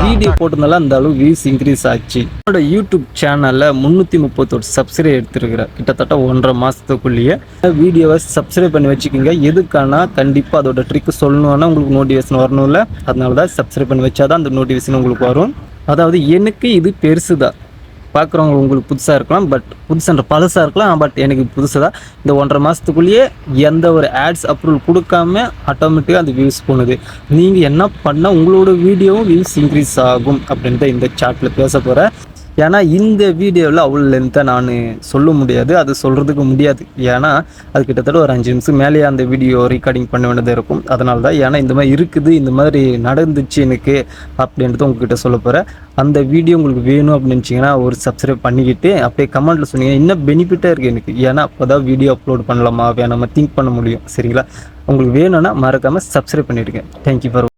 Video போட்டதுனால அந்த அளவு வியூஸ் இன்க்ரீஸ் ஆச்சு. என்னோட யூடியூப் சேனல்ல 331 சப்ஸ்கிரைப் எடுத்துருக்கிறேன். கிட்டத்தட்ட 1.5 மாசத்துக்குள்ளேயே வீடியோவை சப்ஸ்கிரைப் பண்ணி வச்சுக்கோங்க. எதுக்கானா கண்டிப்பாக அதோட ட்ரிக் சொல்லணும்னா உங்களுக்கு நோட்டிஃபிகேஷன் வரணும்ல, அதனால தான் சப்ஸ்கிரைப் பண்ணி வச்சாதான் அந்த நோட்டிஃபிகேஷன் உங்களுக்கு வரும். அதாவது எனக்கு இது பெருசு தான், பார்க்குறவங்க உங்களுக்கு புதுசாக இருக்கலாம், பட் புதுசுன்ற பழசாக இருக்கலாம், பட் எனக்கு புதுசு தான். இந்த 1.5 மாதத்துக்குள்ளேயே எந்த ஒரு ஆட்ஸ் அப்ரூவல் கொடுக்காம ஆட்டோமேட்டிக்காக அந்த வியூஸ் போணுது. நீங்கள் என்ன பண்ணால் உங்களோட வீடியோவும் வியூஸ் இன்க்ரீஸ் ஆகும் அப்படின்னு தான் இந்த சாட்டில் பேச போகிறேன். ஏன்னா இந்த வீடியோவில் அவ்வளோ லென்த்தாக நான் சொல்ல முடியாது, அது சொல்கிறதுக்கு முடியாது. ஏன்னா அது கிட்டத்தட்ட ஒரு 5 நிமிஷம் மேலேயே அந்த வீடியோ ரெக்கார்டிங் பண்ண வேண்டியதாக இருக்கும். அதனால தான், ஏன்னா இந்த மாதிரி இருக்குது, இந்த மாதிரி நடந்துச்சு எனக்கு அப்படின்றது உங்ககிட்ட சொல்ல போகிறேன். அந்த வீடியோ உங்களுக்கு வேணும் அப்படின்னு நினச்சிங்கன்னா ஒரு சப்ஸ்கிரைப் பண்ணிக்கிட்டு அப்படியே கமெண்ட்டில் சொன்னீங்க இன்னும் பெனிஃபிட்டாக இருக்குது எனக்கு. ஏன்னா அப்போ தான் வீடியோ அப்லோட் பண்ணலாமா வேணாமா திங்க் பண்ண முடியும். சரிங்களா? உங்களுக்கு வேணும்னா மறக்காமல் சப்ஸ்கிரைப் பண்ணிவிடுங்க. Thank you for